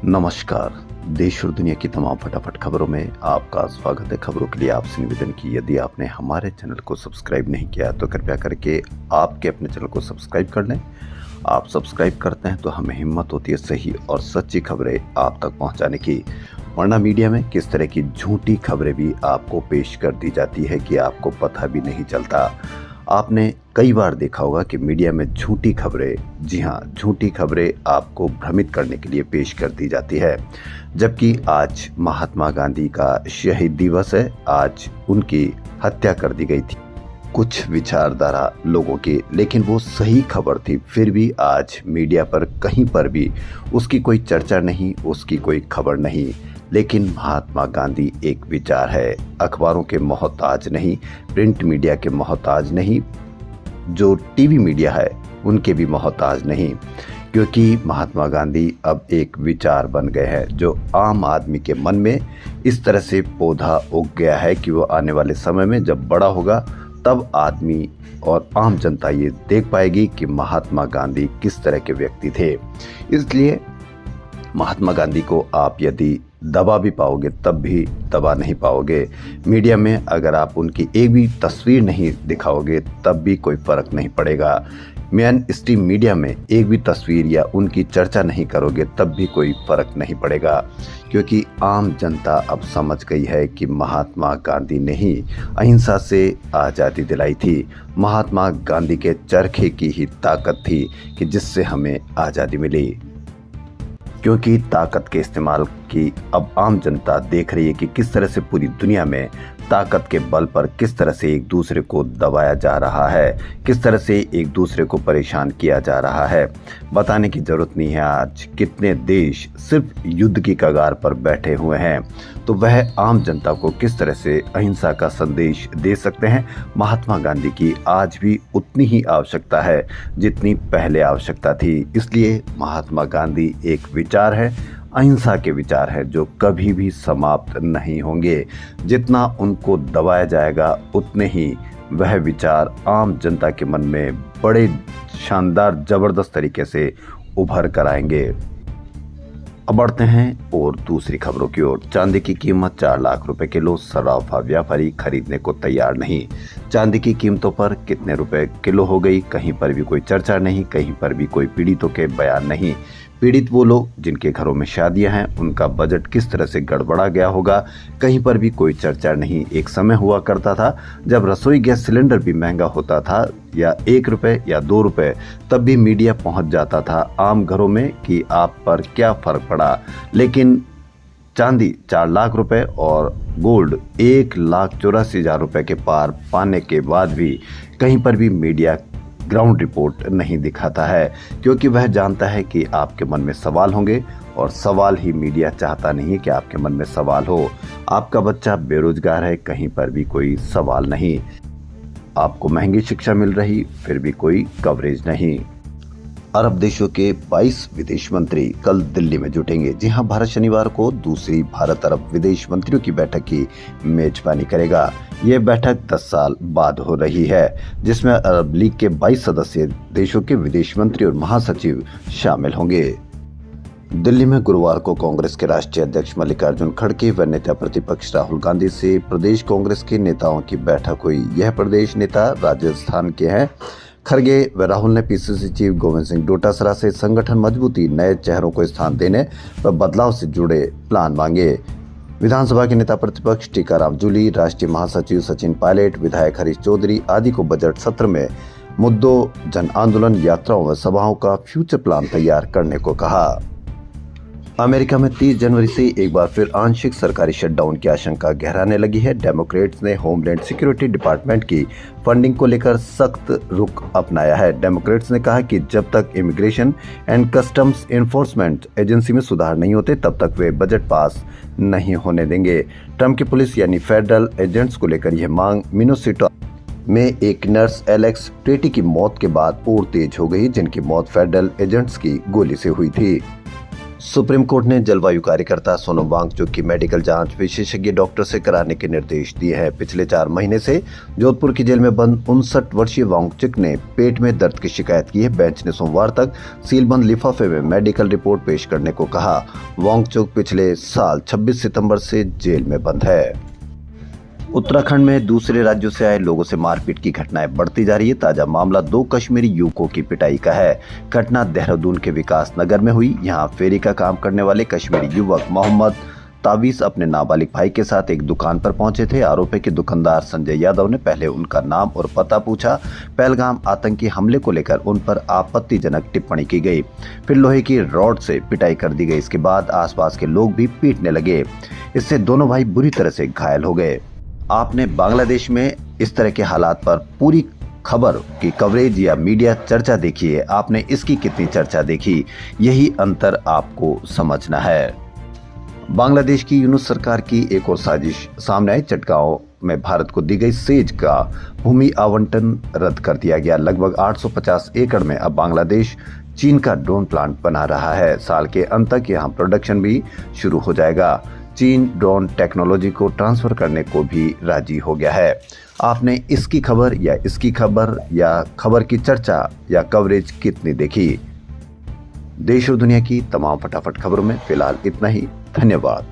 नमस्कार। देश और दुनिया की तमाम फटाफट खबरों में आपका स्वागत है। खबरों के लिए आपसे निवेदन की यदि आपने हमारे चैनल को सब्सक्राइब नहीं किया तो कृपया करके आपके अपने चैनल को सब्सक्राइब कर लें। आप सब्सक्राइब करते हैं तो हमें हिम्मत होती है सही और सच्ची खबरें आप तक पहुंचाने की। वरना मीडिया में किस तरह की झूठी खबरें भी आपको पेश कर दी जाती है कि आपको पता भी नहीं चलता। आपने कई बार देखा होगा कि मीडिया में झूठी खबरें, जी हाँ, झूठी खबरें आपको भ्रमित करने के लिए पेश कर दी जाती है। जबकि आज महात्मा गांधी का शहीद दिवस है, आज उनकी हत्या कर दी गई थी कुछ विचारधारा लोगों की, लेकिन वो सही खबर थी। फिर भी आज मीडिया पर कहीं पर भी उसकी कोई चर्चा नहीं, उसकी कोई खबर नहीं। लेकिन महात्मा गांधी एक विचार है, अखबारों के मोहताज नहीं, प्रिंट मीडिया के मोहताज नहीं, जो टीवी मीडिया है उनके भी मोहताज नहीं, क्योंकि महात्मा गांधी अब एक विचार बन गए हैं जो आम आदमी के मन में इस तरह से पौधा उग गया है कि वो आने वाले समय में जब बड़ा होगा तब आदमी और आम जनता ये देख पाएगी कि महात्मा गांधी किस तरह के व्यक्ति थे। इसलिए महात्मा गांधी को आप यदि दबा भी पाओगे तब भी दबा नहीं पाओगे। मीडिया में अगर आप उनकी एक भी तस्वीर नहीं दिखाओगे तब भी कोई फर्क नहीं पड़ेगा। मेन स्ट्रीम मीडिया में एक भी तस्वीर या उनकी चर्चा नहीं करोगे तब भी कोई फर्क नहीं पड़ेगा, क्योंकि आम जनता अब समझ गई है कि महात्मा गांधी ने ही अहिंसा से आज़ादी दिलाई थी। महात्मा गांधी के चरखे की ही ताकत थी कि जिससे हमें आज़ादी मिली, क्योंकि ताकत के इस्तेमाल की अब आम जनता देख रही है कि किस तरह से पूरी दुनिया में ताकत के बल पर किस तरह से एक दूसरे को दबाया जा रहा है, किस तरह से एक दूसरे को परेशान किया जा रहा है। बताने की जरूरत नहीं है आज कितने देश सिर्फ युद्ध की कगार पर बैठे हुए हैं, तो वह आम जनता को किस तरह से अहिंसा का संदेश दे सकते हैं। महात्मा गांधी की आज भी उतनी ही आवश्यकता है जितनी पहले आवश्यकता थी। इसलिए महात्मा गांधी एक विचार है, अहिंसा के विचार है, जो कभी भी समाप्त नहीं होंगे। जितना उनको दबाया जाएगा उतने ही वह विचार आम जनता के मन में बड़े शानदार जबरदस्त तरीके से उभर कर आएंगे। अब बढ़ते हैं और दूसरी खबरों की ओर। चांदी की कीमत 4 लाख रुपए किलो, सराफा व्यापारी खरीदने को तैयार नहीं। चांदी की कीमतों पर कितने रुपए किलो हो गई, कहीं पर भी कोई चर्चा नहीं, कहीं पर भी कोई पीड़ितों के बयान नहीं। पीड़ित वो लोग जिनके घरों में शादियां हैं, उनका बजट किस तरह से गड़बड़ा गया होगा, कहीं पर भी कोई चर्चा नहीं। एक समय हुआ करता था जब रसोई गैस सिलेंडर भी महंगा होता था, या 1 रुपए या 2 रुपए, तब भी मीडिया पहुंच जाता था आम घरों में कि आप पर क्या फर्क पड़ा। लेकिन चांदी 4 लाख रुपए और गोल्ड 1,84,000 रुपए के पार पाने के बाद भी कहीं पर भी मीडिया ग्राउंड रिपोर्ट नहीं दिखाता है, क्योंकि वह जानता है कि आपके मन में सवाल होंगे, और सवाल ही मीडिया चाहता नहीं है कि आपके मन में सवाल हो। आपका बच्चा बेरोजगार है, कहीं पर भी कोई सवाल नहीं। आपको महंगी शिक्षा मिल रही, फिर भी कोई कवरेज नहीं। अरब देशों के 22 विदेश मंत्री कल दिल्ली में जुटेंगे। जी हां, भारत शनिवार को दूसरी भारत अरब विदेश मंत्रियों की बैठक की मेजबानी करेगा। यह बैठक 10 साल बाद हो रही है, जिसमें अरब लीग के 22 सदस्य देशों के विदेश मंत्री और महासचिव शामिल होंगे। दिल्ली में गुरुवार को कांग्रेस के राष्ट्रीय अध्यक्ष मल्लिकार्जुन खड़गे व नेता प्रतिपक्ष राहुल गांधी से प्रदेश कांग्रेस के नेताओं की बैठक हुई। यह प्रदेश नेता राजस्थान के हैं। खड़गे व राहुल ने पीसीसी चीफ गोविंद सिंह डोटासरा से संगठन मजबूती, नए चेहरों को स्थान देने व बदलाव से जुड़े प्लान मांगे। विधानसभा के नेता प्रतिपक्ष टीकाराम जूली, राष्ट्रीय महासचिव सचिन पायलट, विधायक हरीश चौधरी आदि को बजट सत्र में मुद्दों, जन आंदोलन, यात्राओं व सभाओं का फ्यूचर प्लान तैयार करने को कहा। अमेरिका में 30 जनवरी से एक बार फिर आंशिक सरकारी शटडाउन की आशंका गहराने लगी है। डेमोक्रेट्स ने होमलैंड सिक्योरिटी डिपार्टमेंट की फंडिंग को लेकर सख्त रुख अपनाया है। डेमोक्रेट्स ने कहा कि जब तक immigration and customs enforcement agency में सुधार नहीं होते तब तक वे बजट पास नहीं होने देंगे। ट्रंप की पुलिस यानी फेडरल एजेंट्स को लेकर यह मांग मिनेसोटा में एक नर्स एलेक्स टेटी की मौत के बाद और तेज हो गई, जिनकी मौत फेडरल एजेंट्स की गोली से हुई थी। सुप्रीम कोर्ट ने जलवायु कार्यकर्ता सोनम वांगचुक की मेडिकल जांच विशेषज्ञ डॉक्टर से कराने के निर्देश दिए हैं। पिछले 4 महीने से जोधपुर की जेल में बंद 59 वर्षीय वांगचुक ने पेट में दर्द की शिकायत की है। बेंच ने सोमवार तक सीलबंद लिफाफे में मेडिकल रिपोर्ट पेश करने को कहा। वांगचुक पिछले साल 26 सितंबर से जेल में बंद है। उत्तराखंड में दूसरे राज्यों से आए लोगों से मारपीट की घटनाएं बढ़ती जा रही है। ताजा मामला 2 कश्मीरी युवकों की पिटाई का है। घटना देहरादून के विकास नगर में हुई। यहां फेरी का काम करने वाले कश्मीरी युवक मोहम्मद तावीज अपने नाबालिग भाई के साथ एक दुकान पर पहुंचे थे। आरोपी के दुकानदार संजय यादव ने पहले उनका नाम और पता पूछा। पहलगाम आतंकी हमले को लेकर उन पर आपत्तिजनक टिप्पणी की गई। फिर लोहे की रॉड से पिटाई कर दी गई। इसके बाद आसपास के लोग भी पीटने लगे। इससे दोनों भाई बुरी तरह से घायल हो गए। आपने बांग्लादेश में इस तरह के हालात पर पूरी खबर की कवरेज या मीडिया चर्चा देखी है, आपने इसकी कितनी चर्चा देखी, यही अंतर आपको समझना है। बांग्लादेश की यूनुस सरकार की एक और साजिश सामने आई। चटगांव में भारत को दी गई सेज का भूमि आवंटन रद्द कर दिया गया। लगभग 850 एकड़ में अब बांग्लादेश चीन का ड्रोन प्लांट बना रहा है। साल के अंत तक यहाँ प्रोडक्शन भी शुरू हो जाएगा। चीन ड्रोन टेक्नोलॉजी को ट्रांसफर करने को भी राजी हो गया है। आपने इसकी खबर या इसकी खबर या खबर की चर्चा या कवरेज कितनी देखी? देश और दुनिया की तमाम फटाफट खबरों में फिलहाल इतना ही। धन्यवाद।